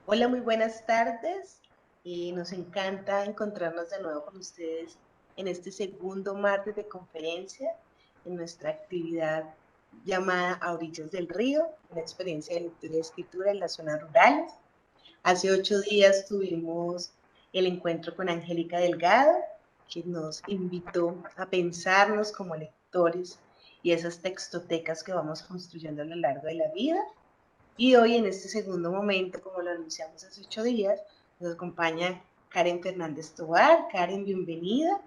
Hola, muy buenas tardes. Nos encanta encontrarnos de nuevo con ustedes en este segundo martes de conferencia, en nuestra actividad llamada A Orillas del Río, una experiencia de lectura y escritura en las zonas rurales. Hace 8 días tuvimos el encuentro con Angélica Delgado, que nos invitó a pensarnos como lectores y esas textotecas que vamos construyendo a lo largo de la vida. Y hoy, en este segundo momento, como lo anunciamos hace 8 días, nos acompaña Karen Fernández Tobar. Karen, bienvenida.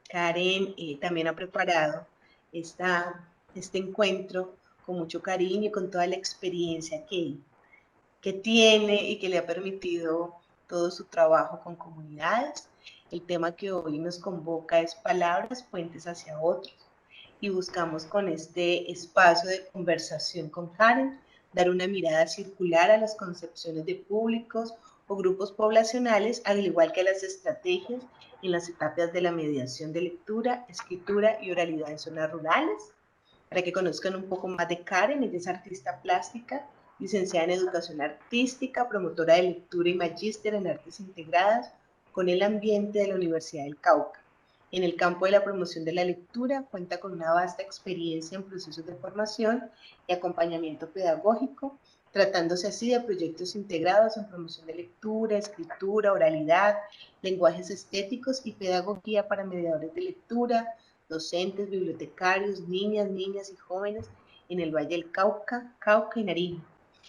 Karen también ha preparado este encuentro con mucho cariño y con toda la experiencia que tiene y que le ha permitido todo su trabajo con comunidades. El tema que hoy nos convoca es palabras, puentes hacia otros, y buscamos con este espacio de conversación con Karen dar una mirada circular a las concepciones de públicos o grupos poblacionales, al igual que a las estrategias en las etapas de la mediación de lectura, escritura y oralidad en zonas rurales. Para que conozcan un poco más de Karen, ella es artista plástica, licenciada en educación artística, promotora de lectura y magíster en artes integradas con el ambiente de la Universidad del Cauca. En el campo de la promoción de la lectura, cuenta con una vasta experiencia en procesos de formación y acompañamiento pedagógico, tratándose así de proyectos integrados en promoción de lectura, escritura, oralidad, lenguajes estéticos y pedagogía para mediadores de lectura, docentes, bibliotecarios, niñas y jóvenes en el Valle del Cauca y Nariño.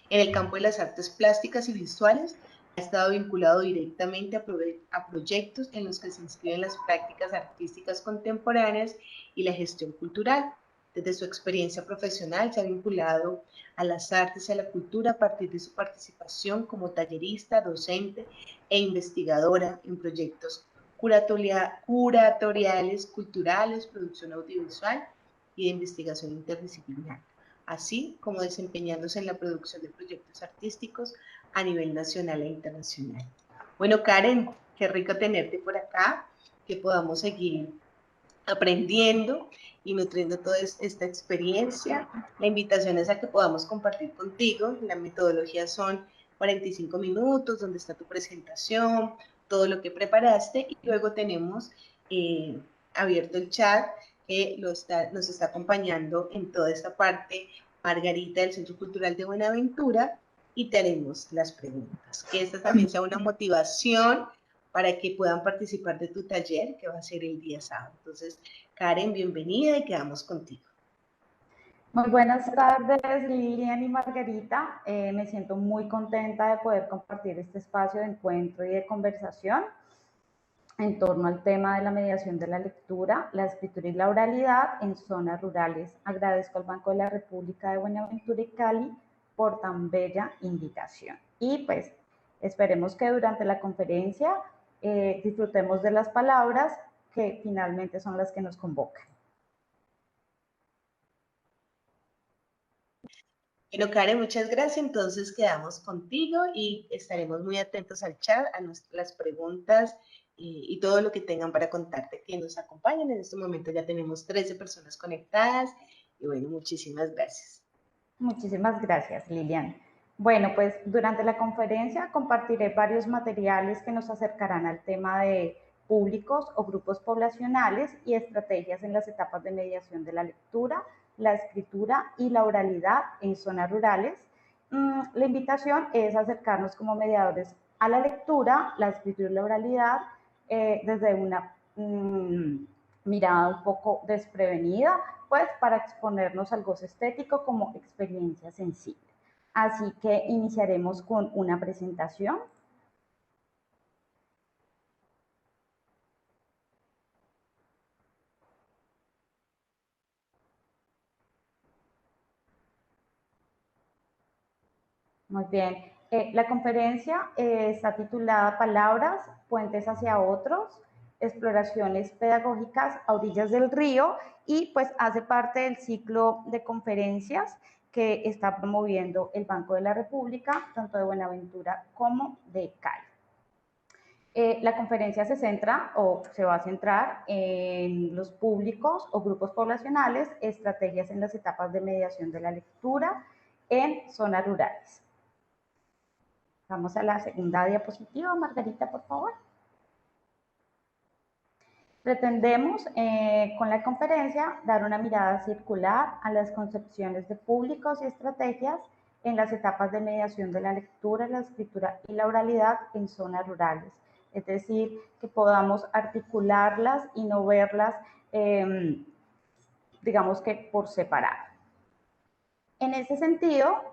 En el campo de las artes plásticas y visuales, ha estado vinculado directamente a proyectos en los que se inscriben las prácticas artísticas contemporáneas y la gestión cultural. Desde su experiencia profesional se ha vinculado a las artes y a la cultura a partir de su participación como tallerista, docente e investigadora en proyectos curatoriales, culturales, producción audiovisual y de investigación interdisciplinar, así como desempeñándose en la producción de proyectos artísticos a nivel nacional e internacional. Bueno, Karen, qué rico tenerte por acá, que podamos seguir aprendiendo y nutriendo toda esta experiencia. La invitación es a que podamos compartir contigo. La metodología son 45 minutos, donde está tu presentación, todo lo que preparaste, y luego tenemos abierto el chat que nos está acompañando en toda esta parte Margarita del Centro Cultural de Buenaventura, y te haremos las preguntas. Que esta también sea una motivación para que puedan participar de tu taller que va a ser el día sábado. Entonces, Karen, bienvenida y quedamos contigo. Muy buenas tardes, Lilian y Margarita. Me siento muy contenta de poder compartir este espacio de encuentro y de conversación en torno al tema de la mediación de la lectura, la escritura y la oralidad en zonas rurales. Agradezco al Banco de la República de Buenaventura y Cali por tan bella invitación. Y pues esperemos que durante la conferencia disfrutemos de las palabras que finalmente son las que nos convocan. Bueno, Karen, muchas gracias. Entonces quedamos contigo y estaremos muy atentos al chat, a las preguntas y todo lo que tengan para contarte que nos acompañen. En este momento ya tenemos 13 personas conectadas y bueno, muchísimas gracias. Muchísimas gracias, Lilian. Bueno, pues durante la conferencia compartiré varios materiales que nos acercarán al tema de públicos o grupos poblacionales y estrategias en las etapas de mediación de la lectura, la escritura y la oralidad en zonas rurales. La invitación es acercarnos como mediadores a la lectura, la escritura y la oralidad desde una mirada un poco desprevenida, pues para exponernos al goce estético como experiencia sensible. Así que iniciaremos con una presentación. Muy bien. La conferencia está titulada Palabras, puentes hacia otros, exploraciones pedagógicas a orillas del río, y pues hace parte del ciclo de conferencias que está promoviendo el Banco de la República, tanto de Buenaventura como de Cali. La conferencia se centra o se va a centrar en los públicos o grupos poblacionales, estrategias en las etapas de mediación de la lectura en zonas rurales. Vamos a la segunda diapositiva, Margarita, por favor. Pretendemos con la conferencia dar una mirada circular a las concepciones de públicos y estrategias en las etapas de mediación de la lectura, la escritura y la oralidad en zonas rurales. Es decir, que podamos articularlas y no verlas, digamos que por separado. En ese sentido,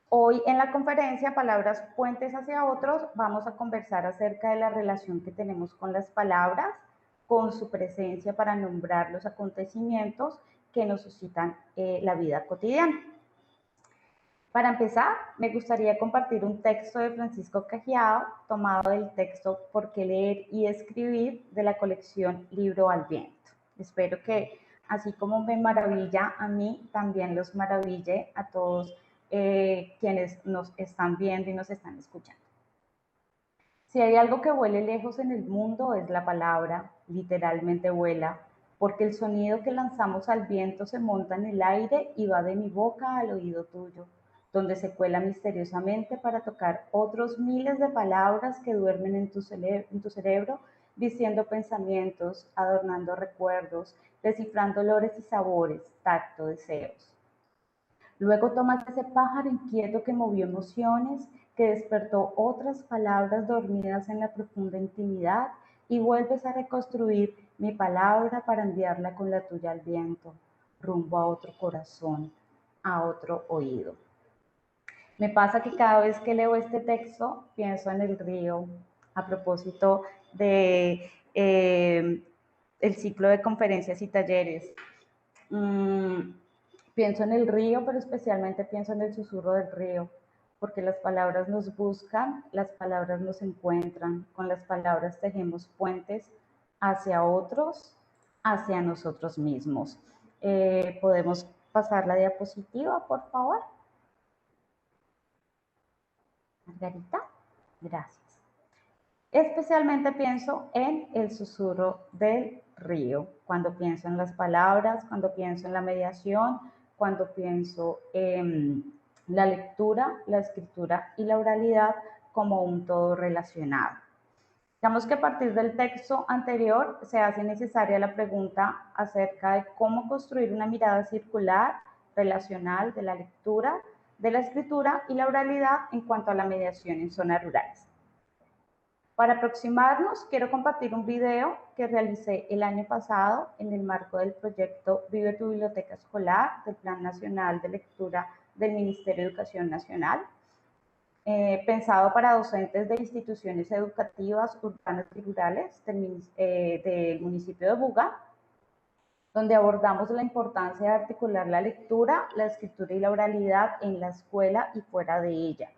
hoy en la conferencia Palabras Puentes hacia Otros vamos a conversar acerca de la relación que tenemos con las palabras, con su presencia para nombrar los acontecimientos que nos suscitan la vida cotidiana. Para empezar, me gustaría compartir un texto de Francisco Cajiao, tomado del texto ¿Por qué leer y escribir? De la colección Libro al Viento. Espero que, así como me maravilla a mí, también los maraville a todos quienes nos están viendo y nos están escuchando. Si hay algo que vuele lejos en el mundo es la palabra, literalmente vuela, porque el sonido que lanzamos al viento se monta en el aire y va de mi boca al oído tuyo, donde se cuela misteriosamente para tocar otros miles de palabras que duermen en tu cerebro, vistiendo pensamientos, adornando recuerdos, descifrando olores y sabores, tacto, deseos. Luego tomas ese pájaro inquieto que movió emociones, que despertó otras palabras dormidas en la profunda intimidad y vuelves a reconstruir mi palabra para enviarla con la tuya al viento, rumbo a otro corazón, a otro oído. Me pasa que cada vez que leo este texto pienso en el río, a propósito de el ciclo de conferencias y talleres. Pienso en el río, pero especialmente pienso en el susurro del río, porque las palabras nos buscan, las palabras nos encuentran, con las palabras tejemos puentes hacia otros, hacia nosotros mismos. ¿Podemos pasar la diapositiva, por favor? Margarita, gracias. Especialmente pienso en el susurro del río, cuando pienso en las palabras, cuando pienso en la mediación, cuando pienso en la lectura, la escritura y la oralidad como un todo relacionado. Digamos que a partir del texto anterior se hace necesaria la pregunta acerca de cómo construir una mirada circular, relacional de la lectura, de la escritura y la oralidad en cuanto a la mediación en zonas rurales. Para aproximarnos, quiero compartir un video que realicé el año pasado en el marco del proyecto Vive tu Biblioteca Escolar del Plan Nacional de Lectura del Ministerio de Educación Nacional, pensado para docentes de instituciones educativas urbanas y rurales del municipio de Buga, donde abordamos la importancia de articular la lectura, la escritura y la oralidad en la escuela y fuera de ella.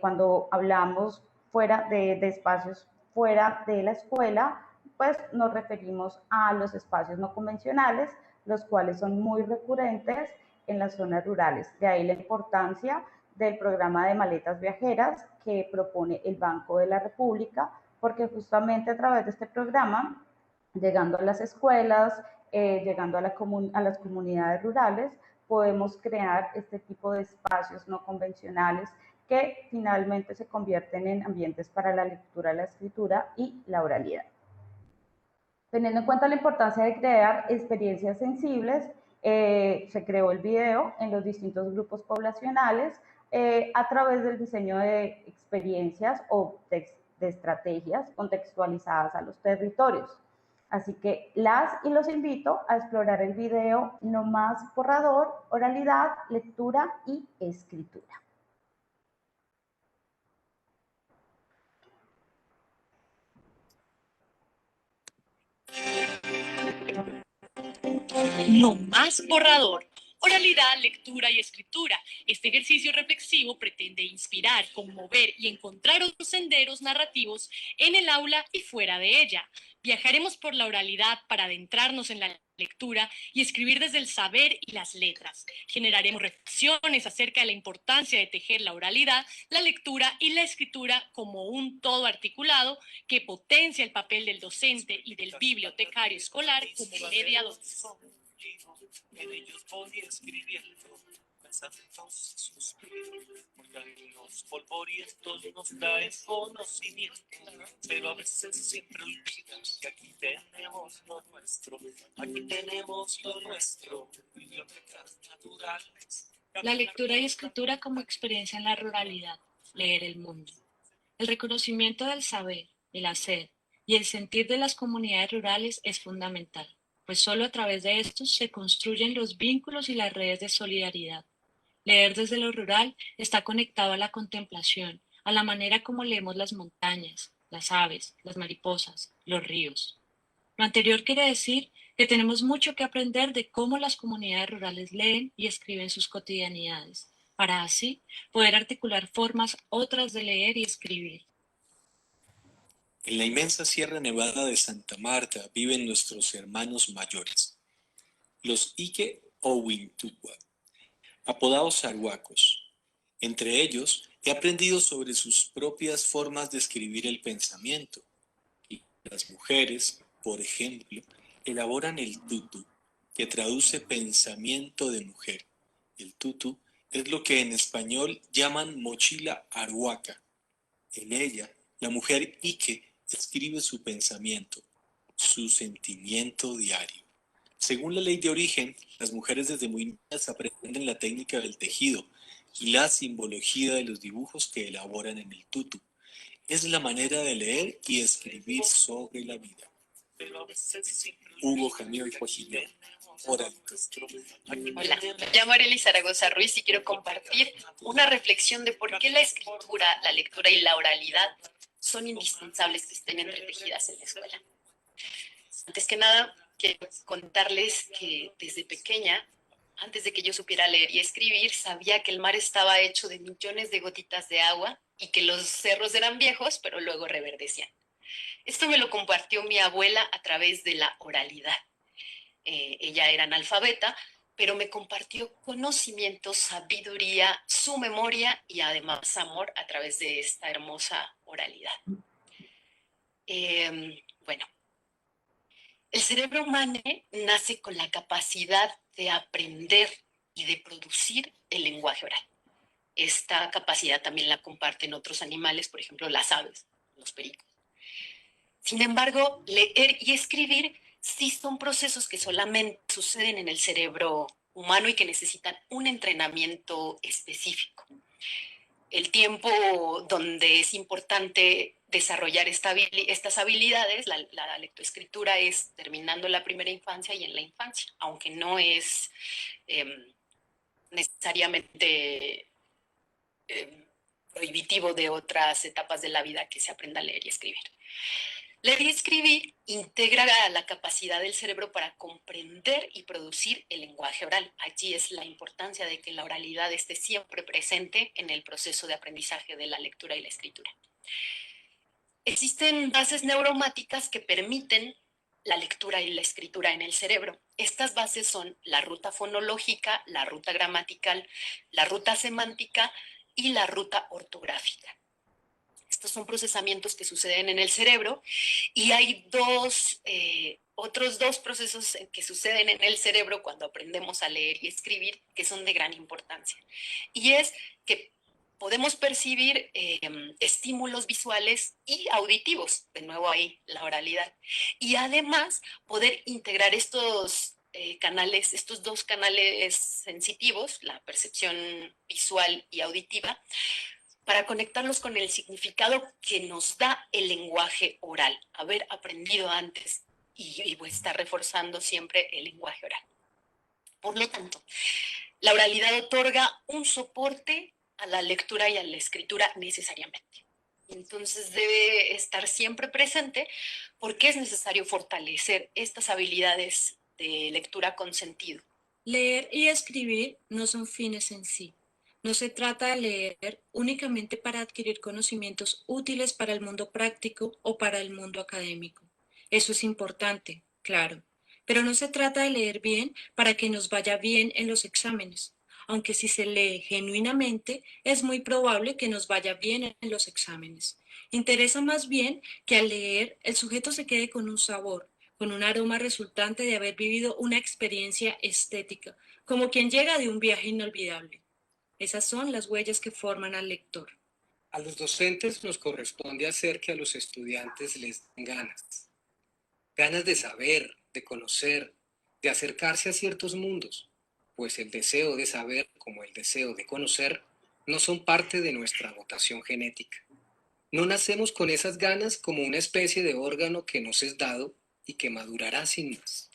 Cuando hablamos fuera de espacios fuera de la escuela, pues nos referimos a los espacios no convencionales, los cuales son muy recurrentes en las zonas rurales. De ahí la importancia del programa de maletas viajeras que propone el Banco de la República, porque justamente a través de este programa, llegando a las escuelas, llegando a las comunidades rurales, podemos crear este tipo de espacios no convencionales que finalmente se convierten en ambientes para la lectura, la escritura y la oralidad. Teniendo en cuenta la importancia de crear experiencias sensibles, se creó el video en los distintos grupos poblacionales a través del diseño de experiencias o de estrategias contextualizadas a los territorios. Así que las y los invito a explorar el video No Más Borrador, Oralidad, Lectura y Escritura. No Más Borrador. Oralidad, lectura y escritura. Este ejercicio reflexivo pretende inspirar, conmover y encontrar otros senderos narrativos en el aula y fuera de ella. Viajaremos por la oralidad para adentrarnos en la lectura y escribir desde el saber y las letras. Generaremos reflexiones acerca de la importancia de tejer la oralidad, la lectura y la escritura como un todo articulado que potencia el papel del docente y del bibliotecario escolar como mediadores. vivo, en ellos voy escribiendo pensamientos y suspiros, porque en los polvorientos nos traen conocimiento, pero a veces siempre olvidan que aquí tenemos lo nuestro, bibliotecas naturales. La lectura y escritura como experiencia en la ruralidad, leer el mundo. El reconocimiento del saber, el hacer y el sentir de las comunidades rurales es fundamental, pues solo a través de estos se construyen los vínculos y las redes de solidaridad. Leer desde lo rural está conectado a la contemplación, a la manera como leemos las montañas, las aves, las mariposas, los ríos. Lo anterior quiere decir que tenemos mucho que aprender de cómo las comunidades rurales leen y escriben sus cotidianidades, para así poder articular formas otras de leer y escribir. En la inmensa Sierra Nevada de Santa Marta viven nuestros hermanos mayores, los Ike Owintúa, apodados arhuacos. Entre ellos, he aprendido sobre sus propias formas de escribir el pensamiento. Y las mujeres, por ejemplo, elaboran el tutu, que traduce pensamiento de mujer. El tutu es lo que en español llaman mochila arhuaca. En ella, la mujer Ike escribe su pensamiento, su sentimiento diario. Según la ley de origen, las mujeres desde muy niñas aprenden la técnica del tejido y la simbología de los dibujos que elaboran en el tutu. Es la manera de leer y escribir sobre la vida. Hugo Jamiro y Joaquín. Oralitos. Hola, me llamo Arely Zaragoza Ruiz y quiero compartir una reflexión de por qué la escritura, la lectura y la oralidad son indispensables que estén entretejidas en la escuela. Antes que nada, quiero contarles que desde pequeña, antes de que yo supiera leer y escribir, sabía que el mar estaba hecho de millones de gotitas de agua y que los cerros eran viejos, pero luego reverdecían. Esto me lo compartió mi abuela a través de la oralidad. Ella era analfabeta, pero me compartió conocimiento, sabiduría, su memoria y además amor a través de esta hermosa oralidad. Bueno, el cerebro humano nace con la capacidad de aprender y de producir el lenguaje oral. Esta capacidad también la comparten otros animales, por ejemplo, las aves, los pericos. Sin embargo, leer y escribir sí son procesos que solamente suceden en el cerebro humano y que necesitan un entrenamiento específico. El tiempo donde es importante desarrollar estas habilidades, la lectoescritura, es terminando la primera infancia y en la infancia, aunque no es necesariamente prohibitivo de otras etapas de la vida que se aprenda a leer y escribir. Leer y escribir integra la capacidad del cerebro para comprender y producir el lenguaje oral. Allí es la importancia de que la oralidad esté siempre presente en el proceso de aprendizaje de la lectura y la escritura. Existen bases neuromáticas que permiten la lectura y la escritura en el cerebro. Estas bases son la ruta fonológica, la ruta gramatical, la ruta semántica y la ruta ortográfica. Estos son procesamientos que suceden en el cerebro y hay otros dos procesos que suceden en el cerebro cuando aprendemos a leer y escribir que son de gran importancia. Y es que podemos percibir estímulos visuales y auditivos, de nuevo ahí la oralidad, y además poder integrar estos canales, estos dos canales sensitivos, la percepción visual y auditiva, para conectarlos con el significado que nos da el lenguaje oral, haber aprendido antes y estar reforzando siempre el lenguaje oral. Por lo tanto, la oralidad otorga un soporte a la lectura y a la escritura necesariamente. Entonces debe estar siempre presente porque es necesario fortalecer estas habilidades de lectura con sentido. Leer y escribir no son fines en sí. No se trata de leer únicamente para adquirir conocimientos útiles para el mundo práctico o para el mundo académico. Eso es importante, claro, pero no se trata de leer bien para que nos vaya bien en los exámenes, aunque si se lee genuinamente es muy probable que nos vaya bien en los exámenes. Interesa más bien que al leer el sujeto se quede con un sabor, con un aroma resultante de haber vivido una experiencia estética, como quien llega de un viaje inolvidable. Esas son las huellas que forman al lector. A los docentes nos corresponde hacer que a los estudiantes les den ganas de saber, de conocer, de acercarse a ciertos mundos, pues el deseo de saber como el deseo de conocer no son parte de nuestra dotación genética. No nacemos con esas ganas como una especie de órgano que nos es dado y que madurará sin más.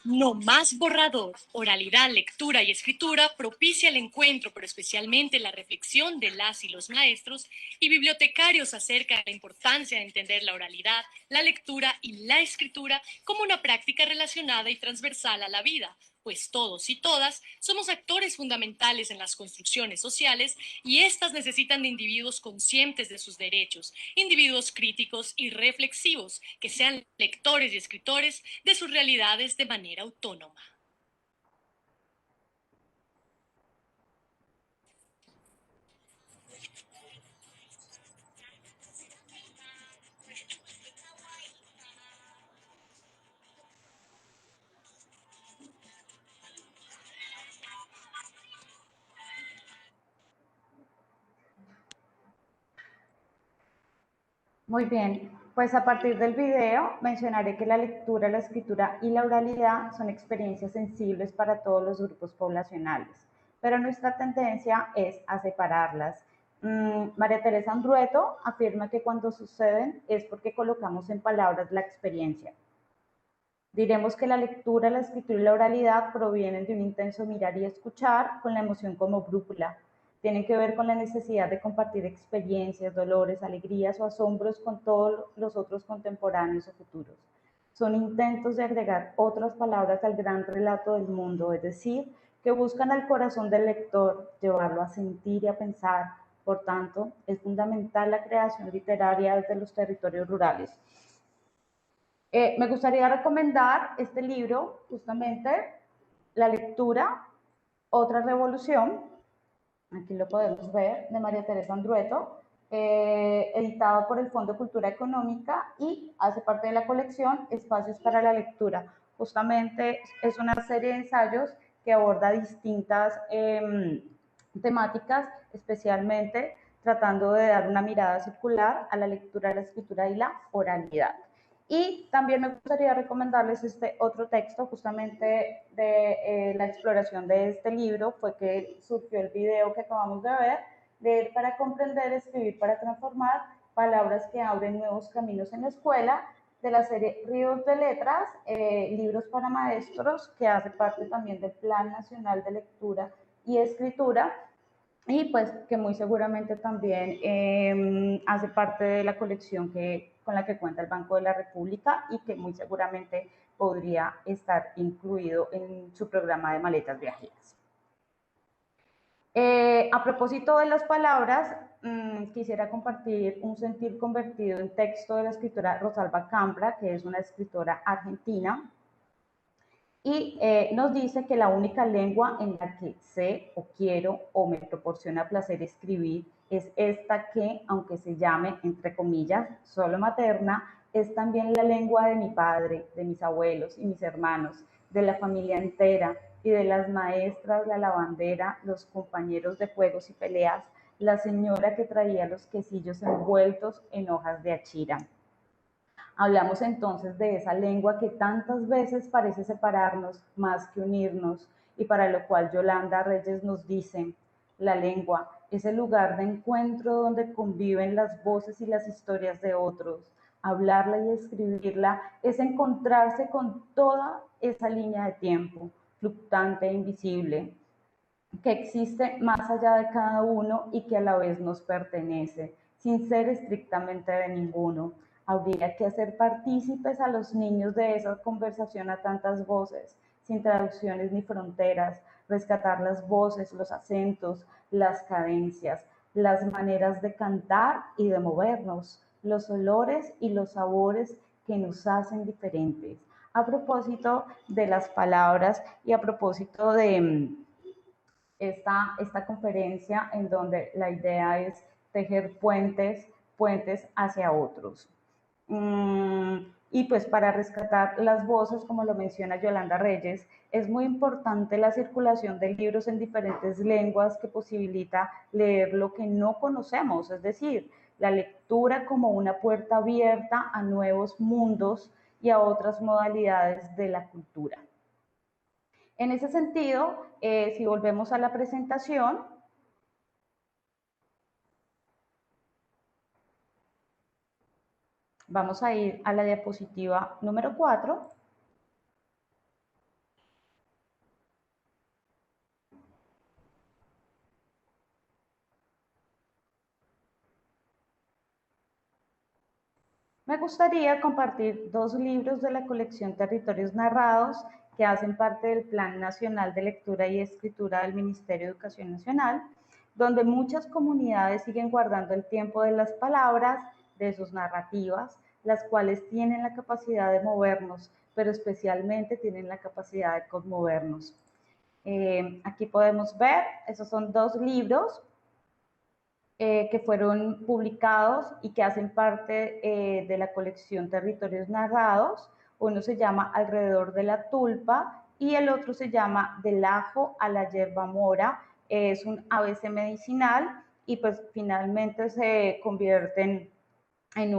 No más borrador. Oralidad, lectura y escritura propicia el encuentro, pero especialmente la reflexión de las y los maestros y bibliotecarios acerca de la importancia de entender la oralidad, la lectura y la escritura como una práctica relacionada y transversal a la vida, pues todos y todas somos actores fundamentales en las construcciones sociales y éstas necesitan de individuos conscientes de sus derechos, individuos críticos y reflexivos, que sean lectores y escritores de sus realidades de manera autónoma. Muy bien, pues a partir del video mencionaré que la lectura, la escritura y la oralidad son experiencias sensibles para todos los grupos poblacionales, pero nuestra tendencia es a separarlas. María Teresa Andrueto afirma que cuando suceden es porque colocamos en palabras la experiencia. Diremos que la lectura, la escritura y la oralidad provienen de un intenso mirar y escuchar con la emoción como brújula. Tienen que ver con la necesidad de compartir experiencias, dolores, alegrías o asombros con todos los otros contemporáneos o futuros. Son intentos de agregar otras palabras al gran relato del mundo, es decir, que buscan al corazón del lector, llevarlo a sentir y a pensar. Por tanto, es fundamental la creación literaria desde los territorios rurales. Me gustaría recomendar este libro, justamente, La lectura, otra revolución, aquí lo podemos ver, de María Teresa Andrueto, editado por el Fondo de Cultura Económica y hace parte de la colección Espacios para la Lectura. Justamente es una serie de ensayos que aborda distintas temáticas, especialmente tratando de dar una mirada circular a la lectura, la escritura y la oralidad. Y también me gustaría recomendarles este otro texto, justamente de la exploración de este libro, fue que surgió el video que acabamos de ver, Leer para comprender, escribir para transformar, palabras que abren nuevos caminos en la escuela, de la serie Ríos de Letras, libros para maestros, que hace parte también del Plan Nacional de Lectura y Escritura, y pues que muy seguramente también hace parte de la colección con la que cuenta el Banco de la República y que muy seguramente podría estar incluido en su programa de maletas viajeras. A propósito de las palabras, quisiera compartir un sentir convertido en texto de la escritora Rosalba Cambra, que es una escritora argentina, y nos dice que la única lengua en la que sé o quiero o me proporciona placer escribir es esta que, aunque se llame, entre comillas, solo materna, es también la lengua de mi padre, de mis abuelos y mis hermanos, de la familia entera y de las maestras, la lavandera, los compañeros de juegos y peleas, la señora que traía los quesillos envueltos en hojas de achira. Hablamos entonces de esa lengua que tantas veces parece separarnos más que unirnos y para lo cual Yolanda Reyes nos dice: La lengua es el lugar de encuentro donde conviven las voces y las historias de otros. Hablarla y escribirla es encontrarse con toda esa línea de tiempo, fluctuante e invisible, que existe más allá de cada uno y que a la vez nos pertenece, sin ser estrictamente de ninguno. Habría que hacer partícipes a los niños de esa conversación a tantas voces, sin traducciones ni fronteras, rescatar las voces, los acentos, las cadencias, las maneras de cantar y de movernos, los olores y los sabores que nos hacen diferentes. A propósito de las palabras y a propósito de esta conferencia en donde la idea es tejer puentes hacia otros. Y pues para rescatar las voces, como lo menciona Yolanda Reyes, es muy importante la circulación de libros en diferentes lenguas que posibilita leer lo que no conocemos, es decir, la lectura como una puerta abierta a nuevos mundos y a otras modalidades de la cultura. En ese sentido, si volvemos a la presentación, vamos a ir a la diapositiva número 4. Me gustaría compartir dos libros de la colección Territorios Narrados que hacen parte del Plan Nacional de Lectura y Escritura del Ministerio de Educación Nacional, donde muchas comunidades siguen guardando el tiempo de las palabras, de sus narrativas, las cuales tienen la capacidad de movernos, pero especialmente tienen la capacidad de conmovernos. Aquí podemos ver, esos son dos libros que fueron publicados y que hacen parte de la colección Territorios Narrados. Uno se llama Alrededor de la Tulpa y el otro se llama Del ajo a la yerba mora. Es un ABC medicinal y pues finalmente se convierten en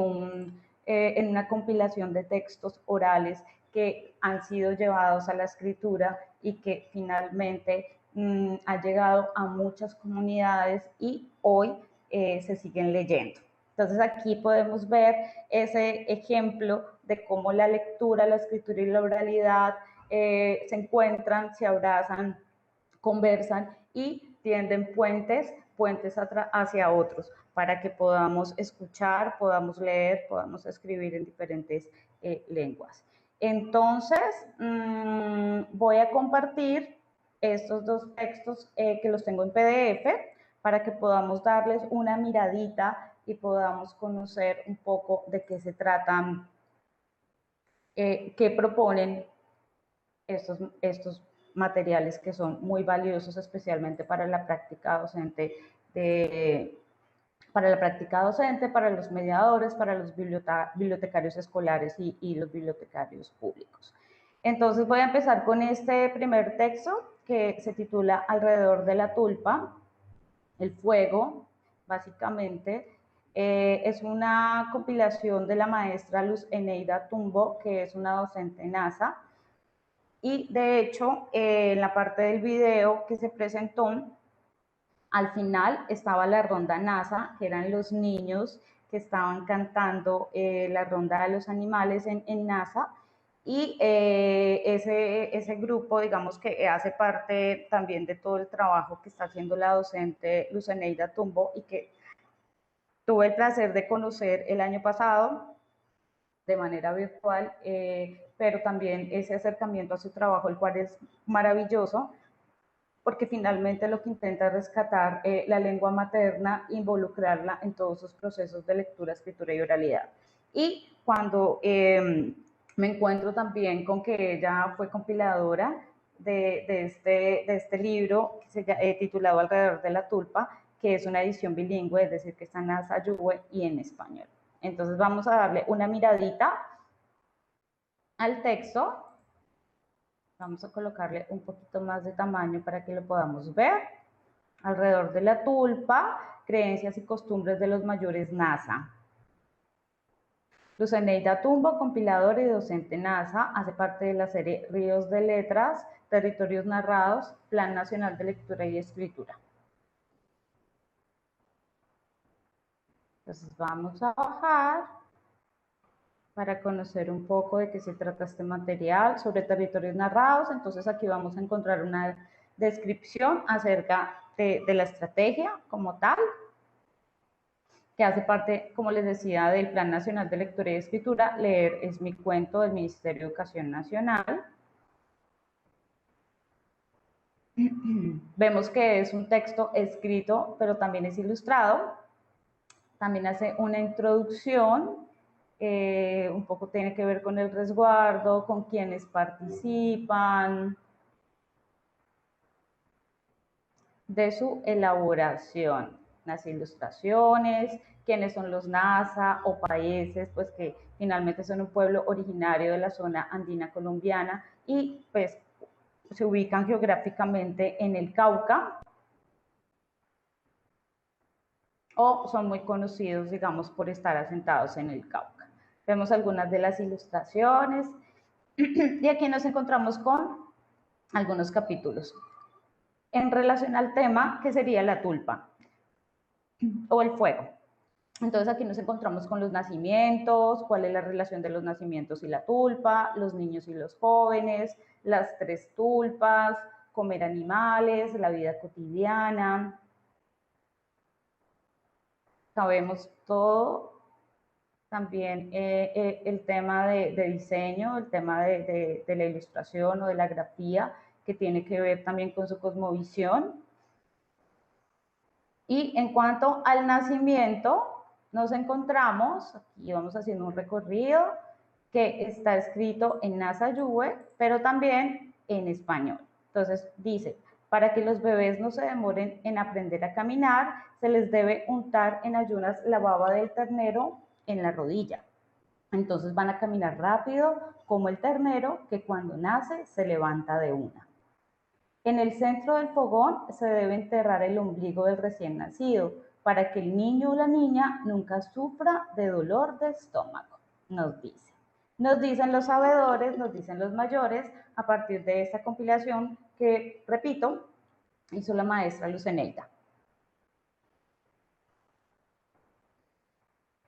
una compilación de textos orales que han sido llevados a la escritura y que finalmente ha llegado a muchas comunidades y hoy se siguen leyendo. Entonces aquí podemos ver ese ejemplo de cómo la lectura, la escritura y la oralidad se encuentran, se abrazan, conversan y tienden puentes hacia otros para que podamos escuchar, podamos leer, podamos escribir en diferentes lenguas. Entonces, voy a compartir estos dos textos que los tengo en PDF para que podamos darles una miradita y podamos conocer un poco de qué se tratan, qué proponen estos materiales que son muy valiosos, especialmente para la práctica docente, para los mediadores, para los bibliotecarios escolares y los bibliotecarios públicos. Entonces voy a empezar con este primer texto que se titula Alrededor de la tulpa. El fuego, básicamente, es una compilación de la maestra Luz Eneida Tumbo, que es una docente NASA. Y de hecho, en la parte del video que se presentó, al final estaba la ronda NASA, que eran los niños que estaban cantando la ronda de los animales en NASA. Y ese grupo, digamos que hace parte también de todo el trabajo que está haciendo la docente Luz Eneida Tumbo y que tuve el placer de conocer el año pasado de manera virtual, pero también ese acercamiento a su trabajo, el cual es maravilloso, porque finalmente lo que intenta es rescatar la lengua materna, involucrarla en todos sus procesos de lectura, escritura y oralidad. Y cuando me encuentro también con que ella fue compiladora de este libro que se titulado Alrededor de la tulpa, que es una edición bilingüe, es decir, que está en Azayúe y en español. Entonces vamos a darle una miradita al texto. Vamos a colocarle un poquito más de tamaño para que lo podamos ver. Alrededor de la tulpa, creencias y costumbres de los mayores NASA. Luz Eneida Tumbo, compiladora y docente NASA, hace parte de la serie Ríos de Letras, Territorios Narrados, Plan Nacional de Lectura y Escritura. Entonces vamos a bajar para conocer un poco de qué se trata este material sobre territorios narrados. Entonces aquí vamos a encontrar una descripción acerca de la estrategia como tal, que hace parte, como les decía, del Plan Nacional de Lectura y Escritura. Leer es mi cuento del Ministerio de Educación Nacional. Vemos que es un texto escrito, pero también es ilustrado. También hace una introducción, un poco tiene que ver con el resguardo, con quienes participan, de su elaboración, las ilustraciones, quiénes son los NASA o países, pues que finalmente son un pueblo originario de la zona andina colombiana y pues se ubican geográficamente en el Cauca o son muy conocidos, digamos, por estar asentados en el Cauca. Vemos algunas de las ilustraciones y aquí nos encontramos con algunos capítulos en relación al tema que sería la tulpa o el fuego. Entonces aquí nos encontramos con los nacimientos, cuál es la relación de los nacimientos y la tulpa, los niños y los jóvenes, las 3 tulpas, comer animales, la vida cotidiana. Sabemos todo, también el tema de diseño, el tema de la ilustración o de la grafía, que tiene que ver también con su cosmovisión. Y en cuanto al nacimiento, nos encontramos, aquí vamos haciendo un recorrido, que está escrito en Nasayube, pero también en español. Entonces dice, para que los bebés no se demoren en aprender a caminar, se les debe untar en ayunas la baba del ternero en la rodilla. Entonces van a caminar rápido como el ternero que cuando nace se levanta de una. En el centro del fogón se debe enterrar el ombligo del recién nacido para que el niño o la niña nunca sufra de dolor de estómago, nos dice. Nos dicen los sabedores, nos dicen los mayores, a partir de esta compilación que, repito, hizo la maestra Luceneida.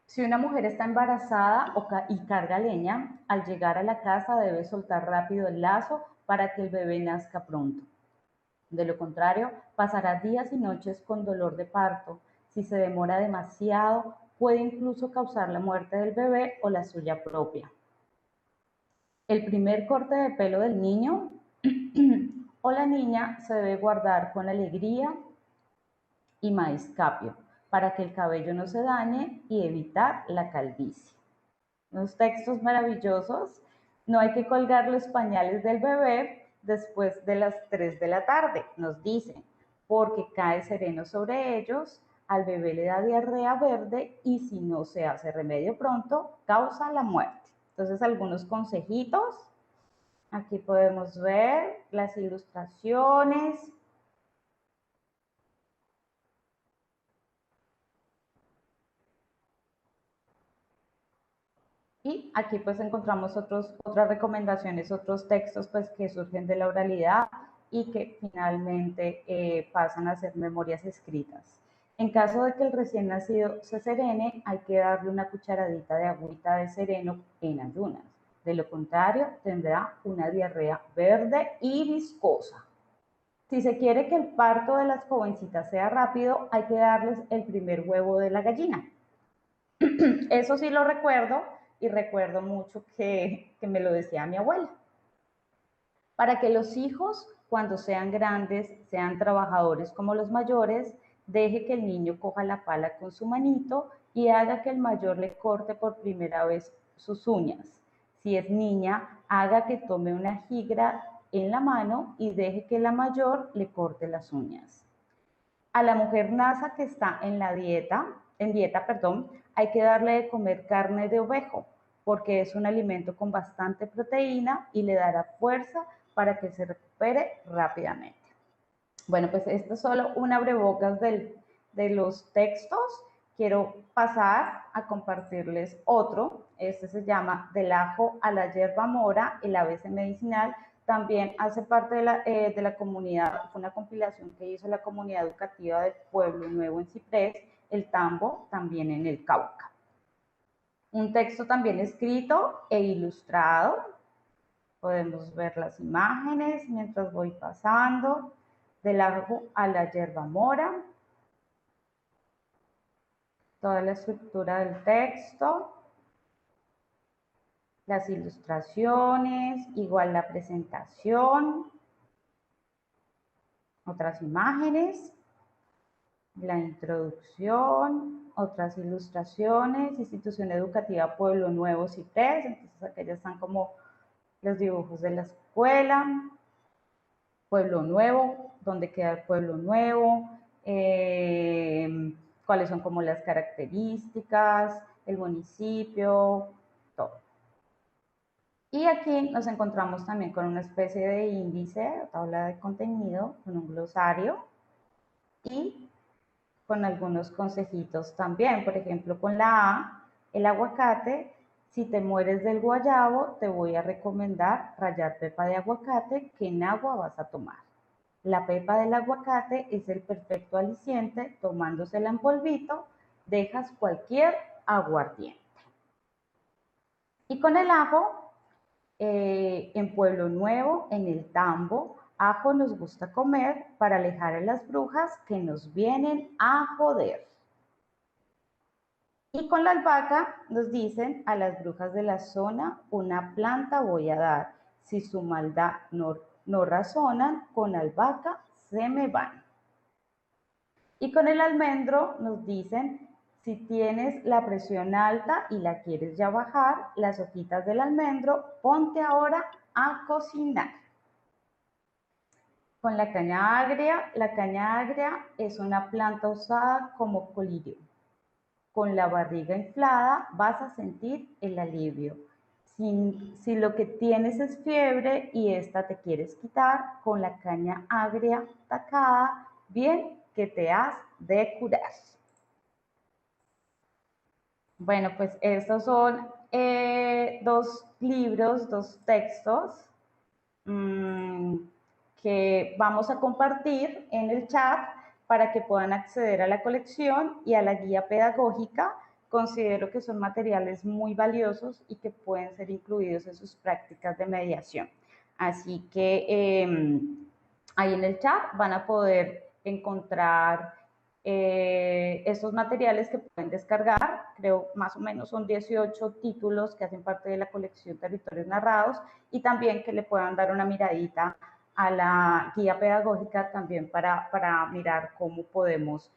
Si una mujer está embarazada y carga leña, al llegar a la casa debe soltar rápido el lazo para que el bebé nazca pronto. De lo contrario, pasará días y noches con dolor de parto. Si se demora demasiado, puede incluso causar la muerte del bebé o la suya propia. El primer corte de pelo del niño o la niña se debe guardar con alegría y maizcapio para que el cabello no se dañe y evitar la calvicie. Unos textos maravillosos. No hay que colgar los pañales del bebé después de las 3 de la tarde, nos dicen, porque cae sereno sobre ellos, al bebé le da diarrea verde y si no se hace remedio pronto, causa la muerte. Entonces, algunos consejitos. Aquí podemos ver las ilustraciones. Y aquí pues encontramos otras recomendaciones, otros textos pues que surgen de la oralidad y que finalmente pasan a ser memorias escritas. En caso de que el recién nacido se serene, hay que darle una cucharadita de agüita de sereno en ayunas. De lo contrario, tendrá una diarrea verde y viscosa. Si se quiere que el parto de las jovencitas sea rápido, hay que darles el primer huevo de la gallina. Eso sí lo recuerdo y recuerdo mucho que me lo decía mi abuela. Para que los hijos, cuando sean grandes, sean trabajadores como los mayores, deje que el niño coja la pala con su manito y haga que el mayor le corte por primera vez sus uñas. Si es niña, haga que tome una jigra en la mano y deje que la mayor le corte las uñas. A la mujer nasa que está en dieta, hay que darle de comer carne de ovejo, porque es un alimento con bastante proteína y le dará fuerza para que se recupere rápidamente. Bueno, pues esto es solo un abrebocas de los textos. Quiero pasar a compartirles otro. Este se llama Del ajo a la hierba mora, el ABC medicinal. También hace parte de la comunidad, fue una compilación que hizo la comunidad educativa del Pueblo Nuevo en Ciprés el Tambo también en el Cauca. Un texto también escrito e ilustrado. Podemos ver las imágenes mientras voy pasando del ajo a la yerba mora. Toda la estructura del texto. Las ilustraciones, igual la presentación. Otras imágenes. La introducción, otras ilustraciones, institución educativa Pueblo Nuevo Ciprés, entonces aquellas están como los dibujos de la escuela, Pueblo Nuevo, dónde queda el Pueblo Nuevo, cuáles son como las características, el municipio, todo. Y aquí nos encontramos también con una especie de índice, tabla de contenido, con un glosario y con algunos consejitos también. Por ejemplo, con la A, el aguacate. Si te mueres del guayabo, te voy a recomendar rallar pepa de aguacate que en agua vas a tomar. La pepa del aguacate es el perfecto aliciente, tomándosela en polvito, dejas cualquier aguardiente. Y con el ajo, en Pueblo Nuevo, en el Tambo, ajo nos gusta comer para alejar a las brujas que nos vienen a joder. Y con la albahaca nos dicen a las brujas de la zona, una planta voy a dar. Si su maldad no razonan, con albahaca se me van. Y con el almendro nos dicen, si tienes la presión alta y la quieres ya bajar, las hojitas del almendro, ponte ahora a cocinar. Con la caña agria es una planta usada como colirio. Con la barriga inflada vas a sentir el alivio. Si lo que tienes es fiebre y esta te quieres quitar, con la caña agria tacada, bien que te has de curar. Bueno, pues estos son dos libros, dos textos que vamos a compartir en el chat para que puedan acceder a la colección y a la guía pedagógica. Considero que son materiales muy valiosos y que pueden ser incluidos en sus prácticas de mediación. Así que ahí en el chat van a poder encontrar estos materiales que pueden descargar. Creo más o menos son 18 títulos que hacen parte de la colección Territorios Narrados y también que le puedan dar una miradita a la guía pedagógica también para mirar cómo podemos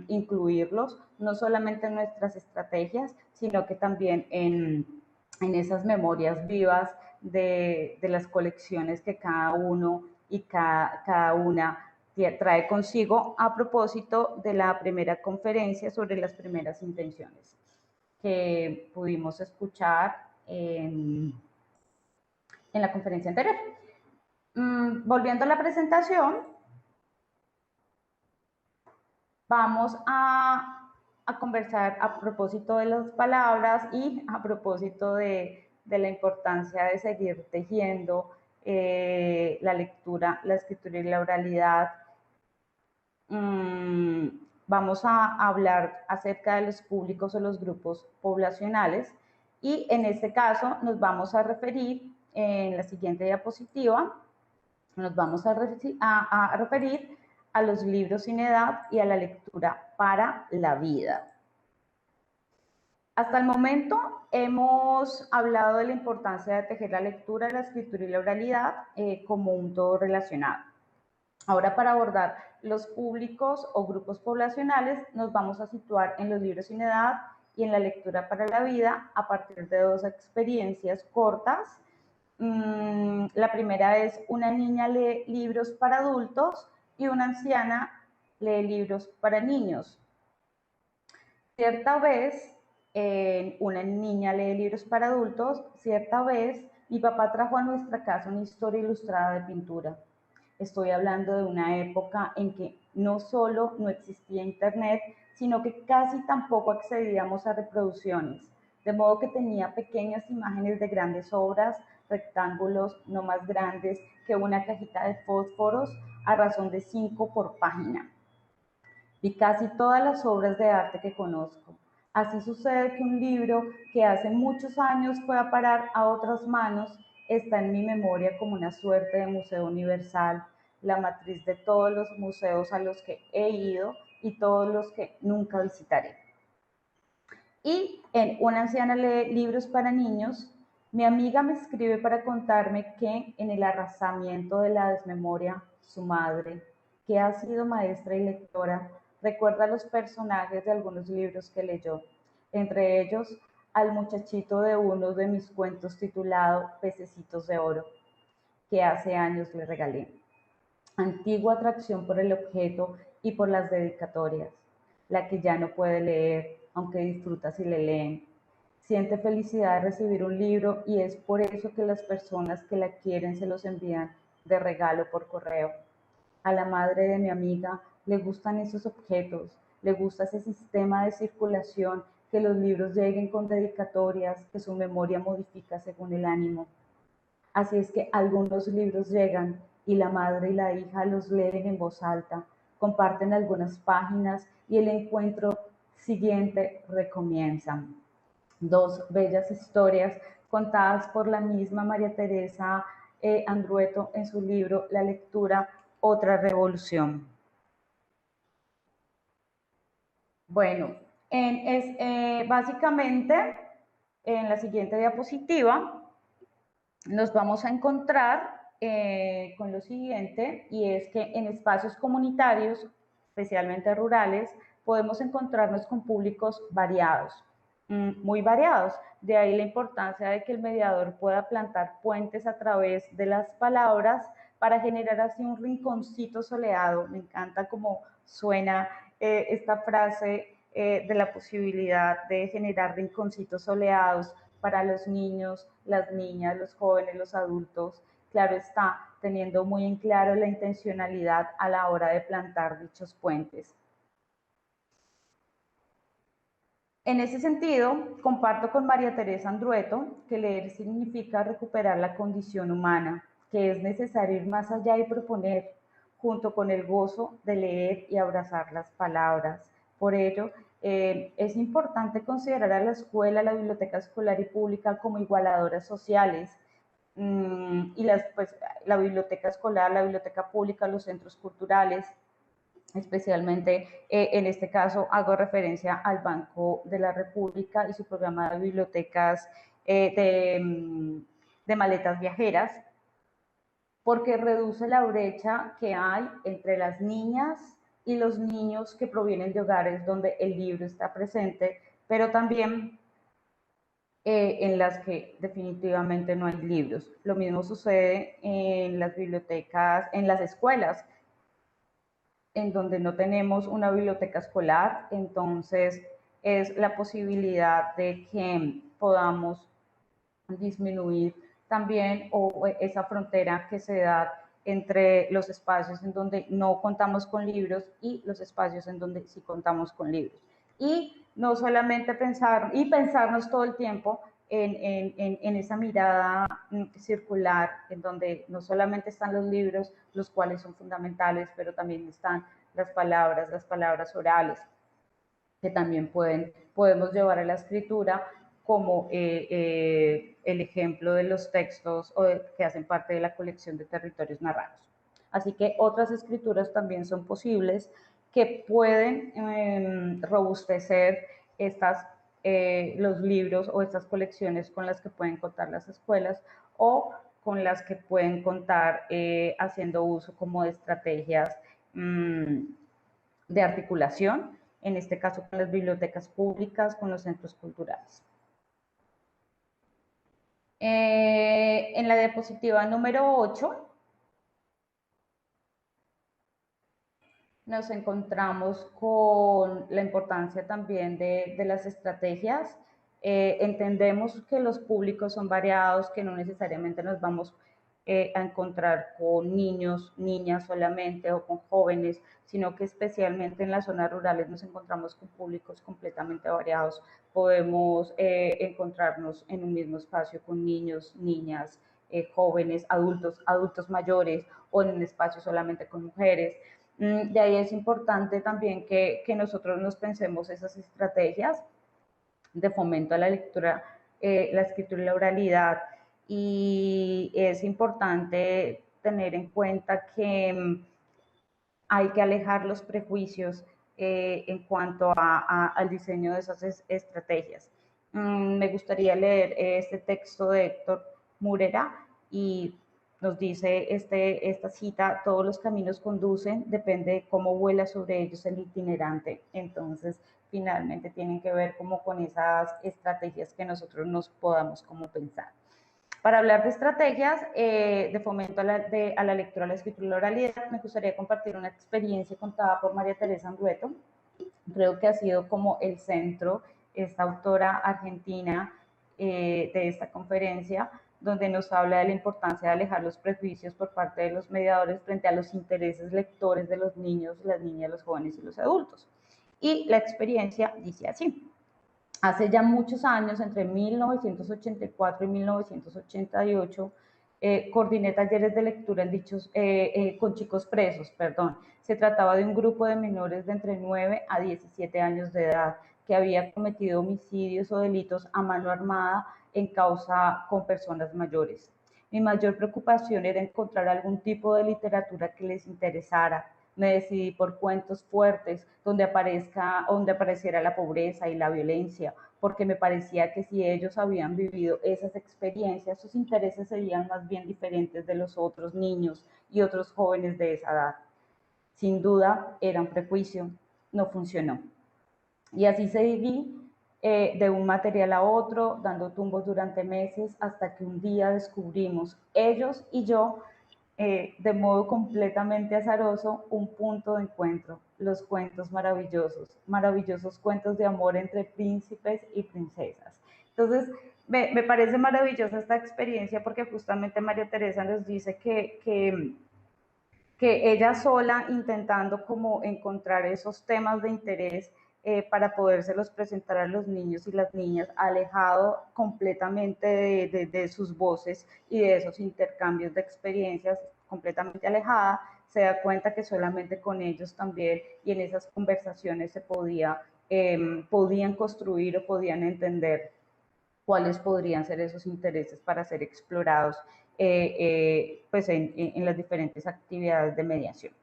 incluirlos, no solamente en nuestras estrategias, sino que también en esas memorias vivas de las colecciones que cada uno y cada una trae consigo a propósito de la primera conferencia sobre las primeras intenciones que pudimos escuchar en la conferencia anterior. Volviendo a la presentación, vamos a conversar a propósito de las palabras y a propósito de la importancia de seguir tejiendo la lectura, la escritura y la oralidad. Vamos a hablar acerca de los públicos o los grupos poblacionales y en este caso nos vamos a referir en la siguiente diapositiva, nos vamos a referir a los libros sin edad y a la lectura para la vida. Hasta el momento hemos hablado de la importancia de tejer la lectura, la escritura y la oralidad como un todo relacionado. Ahora, para abordar los públicos o grupos poblacionales, nos vamos a situar en los libros sin edad y en la lectura para la vida a partir de dos experiencias cortas. La primera es una niña lee libros para adultos y una anciana lee libros para niños. Cierta vez, una niña lee libros para adultos, cierta vez mi papá trajo a nuestra casa una historia ilustrada de pintura. Estoy hablando de una época en que no solo no existía internet, sino que casi tampoco accedíamos a reproducciones, de modo que tenía pequeñas imágenes de grandes obras, rectángulos no más grandes que una cajita de fósforos a razón de 5 por página. Vi casi todas las obras de arte que conozco. Así sucede que un libro que hace muchos años fue a parar a otras manos está en mi memoria como una suerte de museo universal, la matriz de todos los museos a los que he ido y todos los que nunca visitaré. Y en Una anciana lee libros para niños, mi amiga me escribe para contarme que en el arrasamiento de la desmemoria, su madre, que ha sido maestra y lectora, recuerda los personajes de algunos libros que leyó, entre ellos al muchachito de uno de mis cuentos titulado Pececitos de Oro, que hace años le regalé. Antigua atracción por el objeto y por las dedicatorias, la que ya no puede leer, aunque disfruta si le leen. Siente felicidad de recibir un libro y es por eso que las personas que la quieren se los envían de regalo por correo. A la madre de mi amiga le gustan esos objetos, le gusta ese sistema de circulación, que los libros lleguen con dedicatorias, que su memoria modifica según el ánimo. Así es que algunos libros llegan y la madre y la hija los leen en voz alta, comparten algunas páginas y el encuentro siguiente recomienza. Dos bellas historias contadas por la misma María Teresa Andrueto en su libro La lectura, otra revolución. Bueno, básicamente en la siguiente diapositiva nos vamos a encontrar con lo siguiente, y es que en espacios comunitarios, especialmente rurales, podemos encontrarnos con públicos variados, muy variados. De ahí la importancia de que el mediador pueda plantar puentes a través de las palabras para generar así un rinconcito soleado. Me encanta cómo suena esta frase de la posibilidad de generar rinconcitos soleados para los niños, las niñas, los jóvenes, los adultos. Claro está, teniendo muy en claro la intencionalidad a la hora de plantar dichos puentes. En ese sentido, comparto con María Teresa Andrueto que leer significa recuperar la condición humana, que es necesario ir más allá y proponer, junto con el gozo de leer y abrazar las palabras. Por ello, es importante considerar a la escuela, la biblioteca escolar y pública como igualadoras sociales, y la biblioteca escolar, la biblioteca pública, los centros culturales, especialmente en este caso hago referencia al Banco de la República y su programa de bibliotecas de maletas viajeras, porque reduce la brecha que hay entre las niñas y los niños que provienen de hogares donde el libro está presente, pero también en las que definitivamente no hay libros. Lo mismo sucede en las bibliotecas, en las escuelas, en donde no tenemos una biblioteca escolar. Entonces es la posibilidad de que podamos disminuir también esa frontera que se da entre los espacios en donde no contamos con libros y los espacios en donde sí contamos con libros. Y no solamente pensarnos todo el tiempo en esa mirada circular, en donde no solamente están los libros, los cuales son fundamentales, pero también están las palabras orales, que también podemos llevar a la escritura, como el ejemplo de los textos que hacen parte de la colección de territorios narrados. Así que otras escrituras también son posibles que pueden robustecer los libros o estas colecciones con las que pueden contar las escuelas o con las que pueden contar haciendo uso como de estrategias de articulación, en este caso con las bibliotecas públicas, con los centros culturales. En la diapositiva número 8 nos encontramos con la importancia también de las estrategias. Entendemos que los públicos son variados, que no necesariamente nos vamos a encontrar con niños, niñas solamente o con jóvenes, sino que especialmente en las zonas rurales nos encontramos con públicos completamente variados. Podemos encontrarnos en un mismo espacio con niños, niñas, jóvenes, adultos mayores, o en un espacio solamente con mujeres. De ahí es importante también que nosotros nos pensemos esas estrategias de fomento a la lectura, la escritura y la oralidad, y es importante tener en cuenta que hay que alejar los prejuicios en cuanto al diseño de esas estrategias. Me gustaría leer este texto de Héctor Murera y nos dice esta cita: todos los caminos conducen, depende de cómo vuela sobre ellos el itinerante. Entonces, finalmente tienen que ver como con esas estrategias que nosotros nos podamos como pensar. Para hablar de estrategias de fomento a la lectura, a la escritura y la oralidad, me gustaría compartir una experiencia contada por María Teresa Andrueto. Creo que ha sido como el centro, esta autora argentina de esta conferencia, donde nos habla de la importancia de alejar los prejuicios por parte de los mediadores frente a los intereses lectores de los niños, las niñas, los jóvenes y los adultos. Y la experiencia dice así: hace ya muchos años, entre 1984 y 1988, coordiné talleres de lectura con chicos presos. Se trataba de un grupo de menores de entre 9 a 17 años de edad que había cometido homicidios o delitos a mano armada en causa con personas mayores. Mi mayor preocupación era encontrar algún tipo de literatura que les interesara. Me decidí por cuentos fuertes donde apareciera la pobreza y la violencia, porque me parecía que si ellos habían vivido esas experiencias, sus intereses serían más bien diferentes de los otros niños y otros jóvenes de esa edad. Sin duda, era un prejuicio, no funcionó. Y así seguí de un material a otro, dando tumbos durante meses, hasta que un día descubrimos, ellos y yo, de modo completamente azaroso, un punto de encuentro: los cuentos maravillosos, maravillosos cuentos de amor entre príncipes y princesas. Entonces, me parece maravillosa esta experiencia, porque justamente María Teresa nos dice que ella sola, intentando como encontrar esos temas de interés para podérselos presentar a los niños y las niñas, alejado completamente de sus voces y de esos intercambios de experiencias, completamente alejada, se da cuenta que solamente con ellos también y en esas conversaciones se podían construir o podían entender cuáles podrían ser esos intereses para ser explorados pues en las diferentes actividades de mediación.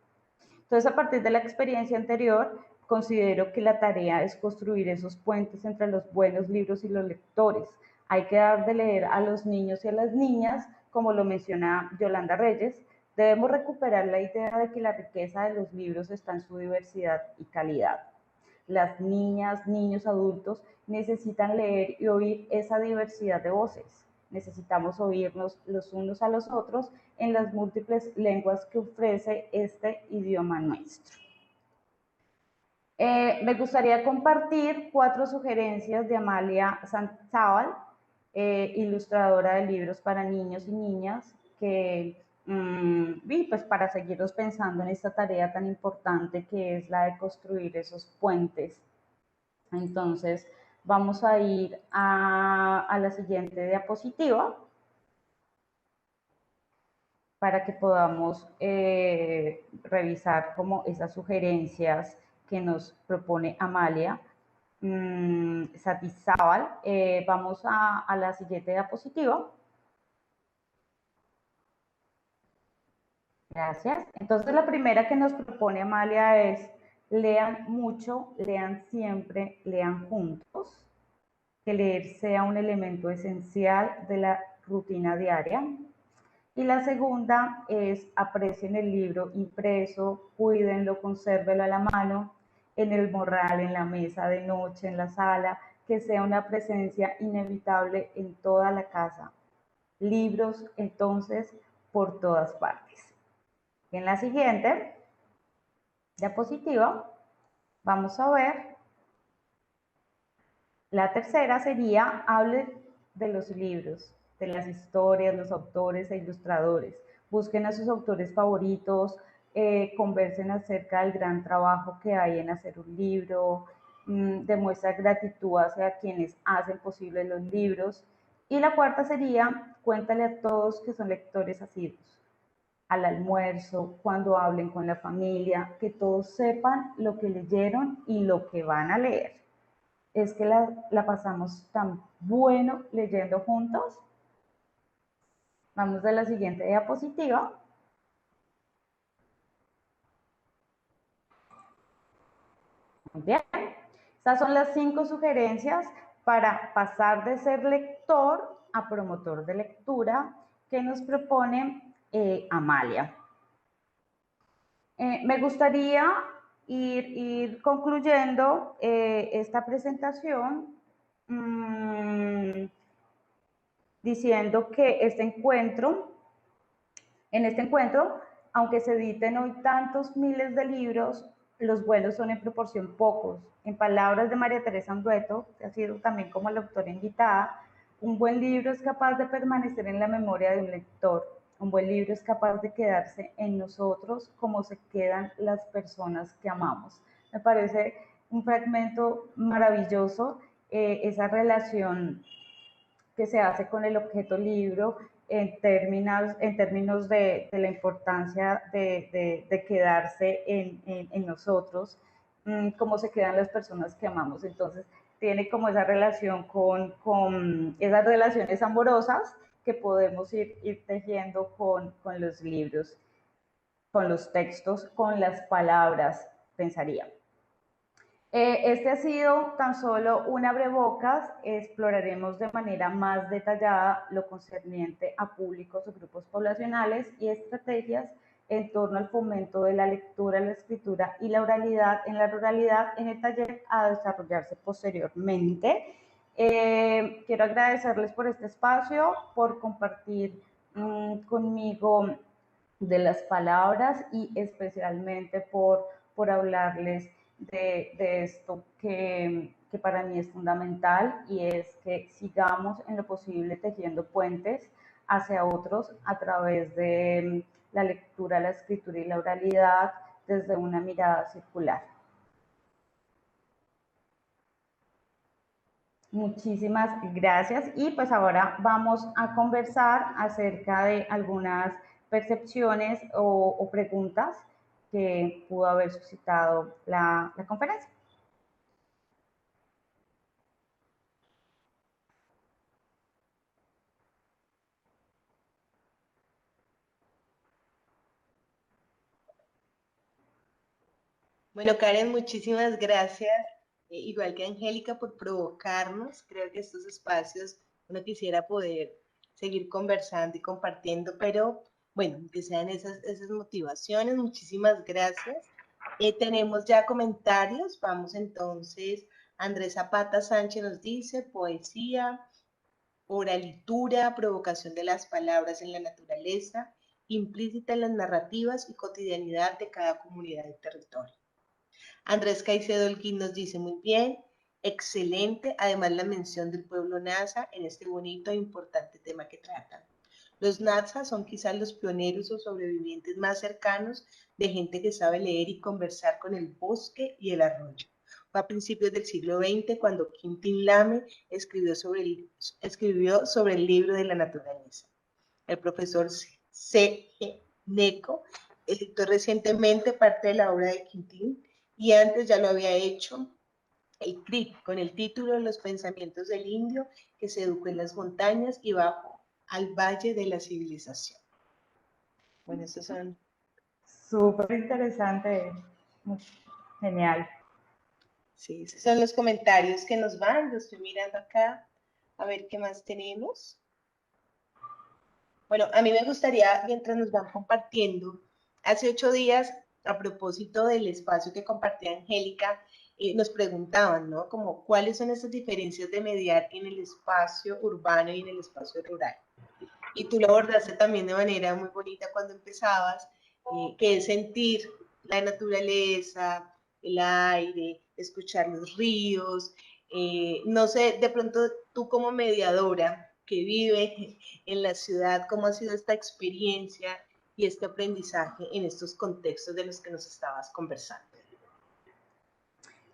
Entonces, a partir de la experiencia anterior, considero que la tarea es construir esos puentes entre los buenos libros y los lectores. Hay que dar de leer a los niños y a las niñas, como lo menciona Yolanda Reyes. Debemos recuperar la idea de que la riqueza de los libros está en su diversidad y calidad. Las niñas, niños, adultos necesitan leer y oír esa diversidad de voces. Necesitamos oírnos los unos a los otros en las múltiples lenguas que ofrece este idioma nuestro. Me gustaría compartir 4 sugerencias de Amalia Sanzábal, ilustradora de libros para niños y niñas, y pues para seguirnos pensando en esta tarea tan importante que es la de construir esos puentes. Entonces, vamos a ir a la siguiente diapositiva para que podamos revisar como esas sugerencias que nos propone Amalia Sanzábal. Vamos a la siguiente diapositiva. Gracias. Entonces, la primera que nos propone Amalia es: lean mucho, lean siempre, lean juntos. Que leer sea un elemento esencial de la rutina diaria. Y la segunda es: aprecien el libro impreso, cuídenlo, consérvelo a la mano, en el morral, en la mesa de noche, en la sala, que sea una presencia inevitable en toda la casa. Libros, entonces, por todas partes. En la siguiente diapositiva vamos a ver, la tercera sería: hable de los libros, de las historias, los autores e ilustradores. Busquen a sus autores favoritos, conversen acerca del gran trabajo que hay en hacer un libro, demuestra gratitud hacia quienes hacen posible los libros. Y la cuarta sería: cuéntale a todos que son lectores asiduos. al almuerzo, cuando hablen con la familia, que todos sepan lo que leyeron y lo que van a leer. Es que la pasamos tan bueno leyendo juntos. Vamos a la siguiente diapositiva. Muy bien. Estas son las 5 sugerencias para pasar de ser lector a promotor de lectura que nos propone Amalia. Me gustaría ir concluyendo esta presentación diciendo que en este encuentro, aunque se editen hoy tantos miles de libros, los buenos son en proporción pocos. En palabras de María Teresa Andueto, que ha sido también como la autora invitada, un buen libro es capaz de permanecer en la memoria de un lector. Un buen libro es capaz de quedarse en nosotros como se quedan las personas que amamos. Me parece un fragmento maravilloso, esa relación que se hace con el objeto libro en términos de la importancia de quedarse en nosotros, cómo se quedan las personas que amamos. Entonces, tiene como esa relación con esas relaciones amorosas que podemos ir tejiendo con los libros, con los textos, con las palabras, pensaría. Este ha sido tan solo un abrebocas. Exploraremos de manera más detallada lo concerniente a públicos o grupos poblacionales y estrategias en torno al fomento de la lectura, la escritura y la oralidad en la ruralidad en el taller a desarrollarse posteriormente. Quiero agradecerles por este espacio, por compartir conmigo de las palabras y especialmente por hablarles de esto que para mí es fundamental, y es que sigamos en lo posible tejiendo puentes hacia otros a través de la lectura, la escritura y la oralidad desde una mirada circular. Muchísimas gracias, y pues ahora vamos a conversar acerca de algunas percepciones o preguntas que pudo haber suscitado la conferencia. Bueno, Karen, muchísimas gracias, igual que Angélica, por provocarnos. Creo que estos espacios uno quisiera poder seguir conversando y compartiendo, pero bueno, que sean esas motivaciones. Muchísimas gracias. Tenemos ya comentarios. Vamos entonces. Andrés Zapata Sánchez nos dice: poesía, oralitura, provocación de las palabras en la naturaleza, implícita en las narrativas y cotidianidad de cada comunidad y territorio. Andrés Caicedo Holguín nos dice: muy bien, excelente, además la mención del pueblo Nasa en este bonito e importante tema que tratan. Los Nasa son quizás los pioneros o sobrevivientes más cercanos de gente que sabe leer y conversar con el bosque y el arroyo. Fue a principios del siglo XX cuando Quintín Lame escribió sobre el libro de la naturaleza. El profesor C. Neco editó recientemente parte de la obra de Quintín, y antes ya lo había hecho el CRIP con el título Los pensamientos del indio que se educó en las montañas y bajó al valle de la civilización. Bueno, estos son... Súper interesante, genial. Sí, esos son los comentarios que nos van. Lo estoy mirando acá a ver qué más tenemos. Bueno, a mí me gustaría, mientras nos van compartiendo, hace 8 días, a propósito del espacio que compartía Angélica, nos preguntaban, ¿no? Como, ¿cuáles son esas diferencias de mediar en el espacio urbano y en el espacio rural? Y tú lo abordaste también de manera muy bonita cuando empezabas, que es sentir la naturaleza, el aire, escuchar los ríos. No sé, de pronto tú como mediadora que vive en la ciudad, ¿cómo ha sido esta experiencia y este aprendizaje en estos contextos de los que nos estabas conversando?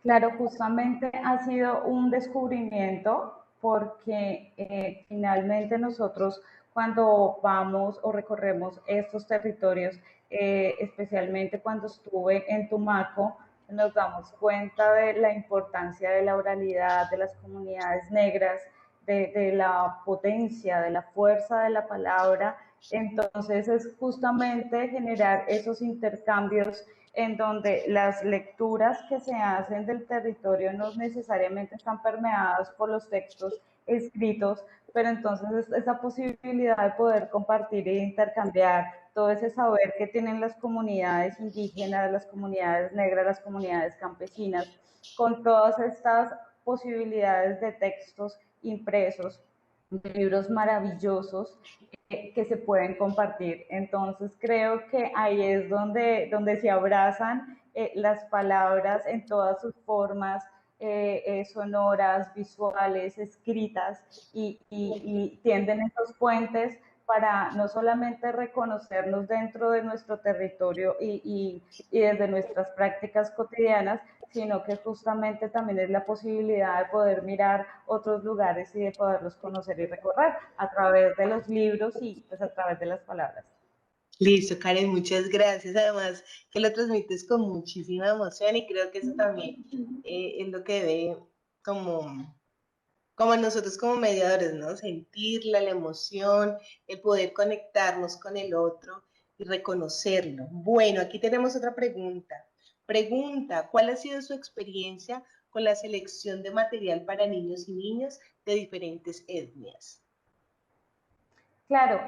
Claro, justamente ha sido un descubrimiento porque finalmente nosotros cuando vamos o recorremos estos territorios, especialmente cuando estuve en Tumaco, nos damos cuenta de la importancia de la oralidad de las comunidades negras, de la potencia, de la fuerza de la palabra. Entonces es justamente generar esos intercambios en donde las lecturas que se hacen del territorio no necesariamente están permeadas por los textos escritos, pero entonces esa posibilidad de poder compartir e intercambiar todo ese saber que tienen las comunidades indígenas, las comunidades negras, las comunidades campesinas, con todas estas posibilidades de textos impresos, de libros maravillosos que se pueden compartir. Entonces creo que ahí es donde se abrazan las palabras en todas sus formas, sonoras, visuales, escritas, y tienden esos puentes para no solamente reconocernos dentro de nuestro territorio y desde nuestras prácticas cotidianas, sino que justamente también es la posibilidad de poder mirar otros lugares y de poderlos conocer y recorrer a través de los libros y pues a través de las palabras. Listo, Karen, muchas gracias. Además, que lo transmites con muchísima emoción y creo que eso también es lo que debe como nosotros como mediadores, ¿no? Sentir la emoción, el poder conectarnos con el otro y reconocerlo. Bueno, aquí tenemos otra pregunta. Pregunta, ¿cuál ha sido su experiencia con la selección de material para niños y niñas de diferentes etnias? Claro,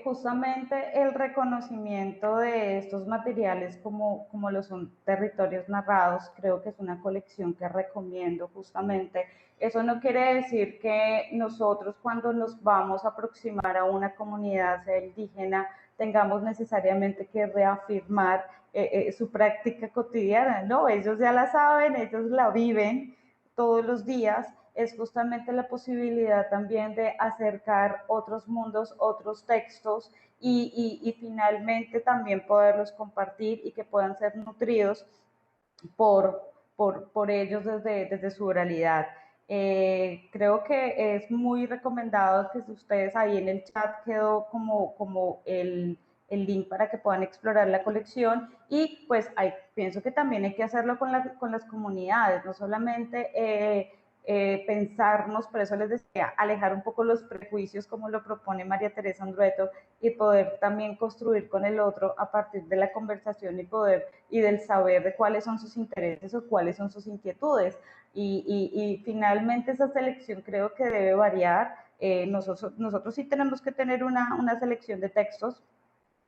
justamente el reconocimiento de estos materiales como lo son territorios narrados, creo que es una colección que recomiendo justamente. Eso no quiere decir que nosotros cuando nos vamos a aproximar a una comunidad, sea indígena, tengamos necesariamente que reafirmar su práctica cotidiana, ¿no? Ellos ya la saben, ellos la viven todos los días. Es justamente la posibilidad también de acercar otros mundos, otros textos y finalmente también poderlos compartir y que puedan ser nutridos por ellos desde su oralidad. Creo que es muy recomendado que ustedes ahí en el chat quedó como el link para que puedan explorar la colección y pues pienso que también hay que hacerlo con las comunidades, no solamente pensarnos, por eso les decía, alejar un poco los prejuicios como lo propone María Teresa Andrueto y poder también construir con el otro a partir de la conversación y del saber de cuáles son sus intereses o cuáles son sus inquietudes. Y finalmente esa selección creo que debe variar. Nosotros sí tenemos que tener una selección de textos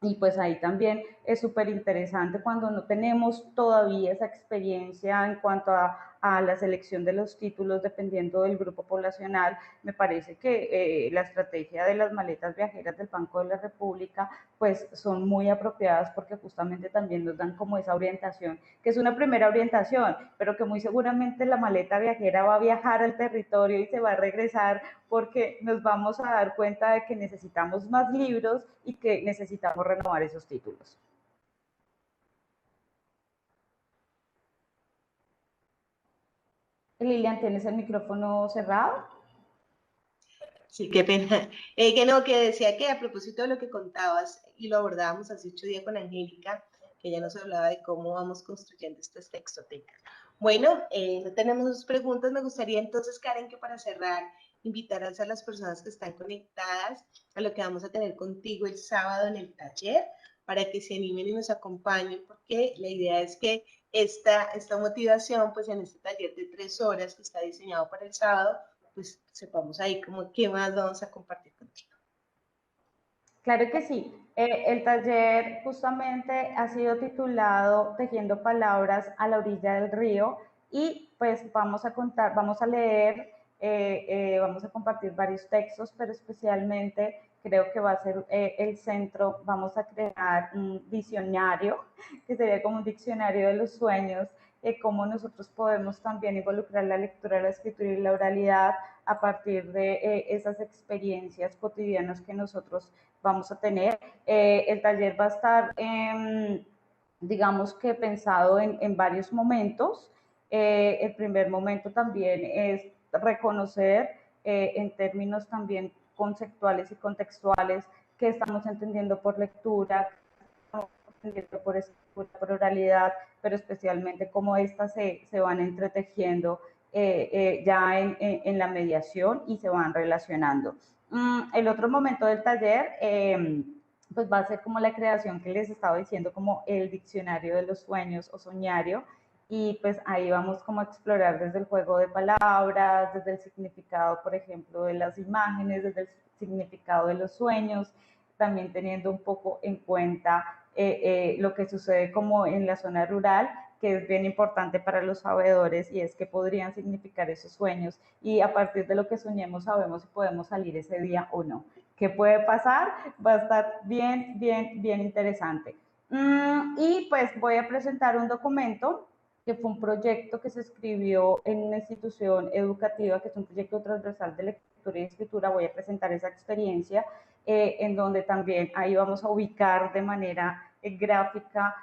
y pues ahí también es súper interesante cuando no tenemos todavía esa experiencia en cuanto a la selección de los títulos dependiendo del grupo poblacional. Me parece que la estrategia de las maletas viajeras del Banco de la República pues son muy apropiadas porque justamente también nos dan como esa orientación, que es una primera orientación, pero que muy seguramente la maleta viajera va a viajar al territorio y se va a regresar porque nos vamos a dar cuenta de que necesitamos más libros y que necesitamos renovar esos títulos. Lilian, ¿tienes el micrófono cerrado? Sí, qué pena. Que decía que a propósito de lo que contabas, y lo abordábamos hace 8 días con Angélica, que ya nos hablaba de cómo vamos construyendo estas textotecas. Bueno, no tenemos más preguntas. Me gustaría entonces, Karen, que para cerrar, invitar a las personas que están conectadas a lo que vamos a tener contigo el sábado en el taller, para que se animen y nos acompañen, porque la idea es que esta motivación, pues en este taller de 3 horas que está diseñado para el sábado, pues sepamos ahí como qué más vamos a compartir contigo. Claro que sí. El taller justamente ha sido titulado Tejiendo Palabras a la orilla del río y pues vamos a leer, vamos a compartir varios textos, pero especialmente creo que va a ser el centro, vamos a crear un diccionario, que sería como un diccionario de los sueños, cómo nosotros podemos también involucrar la lectura, la escritura y la oralidad a partir de esas experiencias cotidianas que nosotros vamos a tener. El taller va a estar, digamos que pensado en varios momentos. El primer momento también es reconocer en términos también conceptuales y contextuales, qué estamos entendiendo por lectura, qué estamos entendiendo por escritura, por oralidad, pero especialmente cómo estas se van entretejiendo ya en la mediación y se van relacionando. El otro momento del taller pues va a ser como la creación que les estaba diciendo, como el diccionario de los sueños o soñario, y pues ahí vamos como a explorar desde el juego de palabras, desde el significado, por ejemplo, de las imágenes, desde el significado de los sueños, también teniendo un poco en cuenta lo que sucede como en la zona rural, que es bien importante para los sabedores, y es que podrían significar esos sueños, y a partir de lo que soñemos sabemos si podemos salir ese día o no. ¿Qué puede pasar? Va a estar bien interesante. Y pues voy a presentar un documento que fue un proyecto que se escribió en una institución educativa, que es un proyecto transversal de lectura y escritura. Voy a presentar esa experiencia, en donde también ahí vamos a ubicar de manera gráfica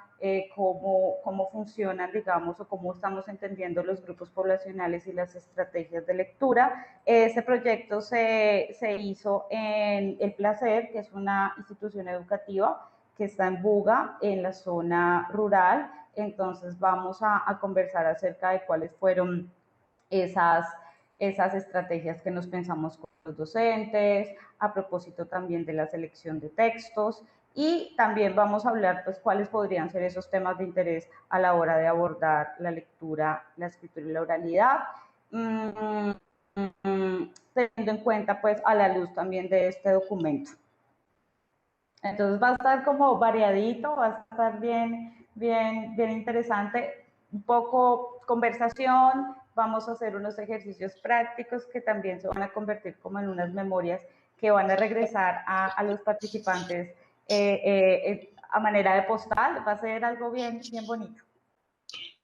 cómo funcionan, digamos, o cómo estamos entendiendo los grupos poblacionales y las estrategias de lectura. Este proyecto se hizo en El Placer, que es una institución educativa que está en Buga, en la zona rural. Entonces vamos a conversar acerca de cuáles fueron esas estrategias que nos pensamos con los docentes, a propósito también de la selección de textos, y también vamos a hablar pues cuáles podrían ser esos temas de interés a la hora de abordar la lectura, la escritura y la oralidad, teniendo en cuenta pues a la luz también de este documento. Entonces va a estar como variadito, va a estar bien interesante, un poco conversación, vamos a hacer unos ejercicios prácticos que también se van a convertir como en unas memorias que van a regresar a los participantes a manera de postal. Va a ser algo bien bonito.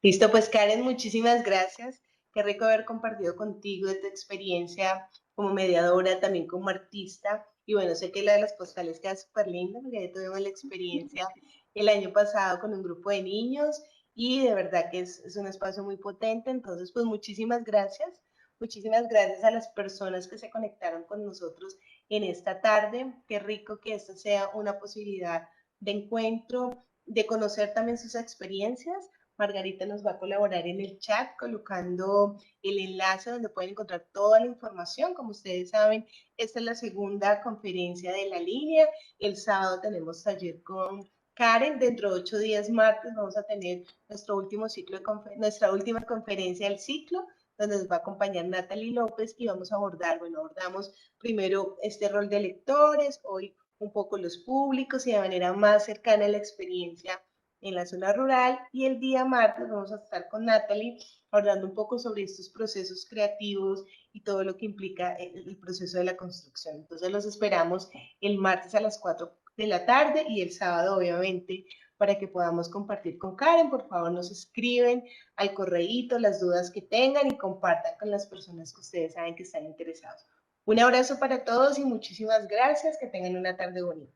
Listo, pues Karen, muchísimas gracias. Qué rico haber compartido contigo de tu experiencia como mediadora, también como artista. Y bueno, sé que la de las postales queda súper linda, porque ya tuvimos la experiencia el año pasado con un grupo de niños, y de verdad que es un espacio muy potente. Entonces, pues muchísimas gracias. Muchísimas gracias a las personas que se conectaron con nosotros en esta tarde. Qué rico que esta sea una posibilidad de encuentro, de conocer también sus experiencias. Margarita nos va a colaborar en el chat colocando el enlace donde pueden encontrar toda la información. Como ustedes saben, esta es la segunda conferencia de la línea. El sábado tenemos taller con Karen. Dentro de 8 días, martes, vamos a tener nuestro último ciclo de nuestra última conferencia del ciclo, donde nos va a acompañar Natalie López, y vamos a abordamos primero este rol de lectores, hoy un poco los públicos y de manera más cercana a la experiencia en la zona rural, y el día martes vamos a estar con Natalie hablando un poco sobre estos procesos creativos y todo lo que implica el proceso de la construcción. Entonces los esperamos el martes a las 4 de la tarde y el sábado obviamente para que podamos compartir con Karen. Por favor nos escriben al correíto las dudas que tengan y compartan con las personas que ustedes saben que están interesados. Un abrazo para todos y muchísimas gracias, que tengan una tarde bonita.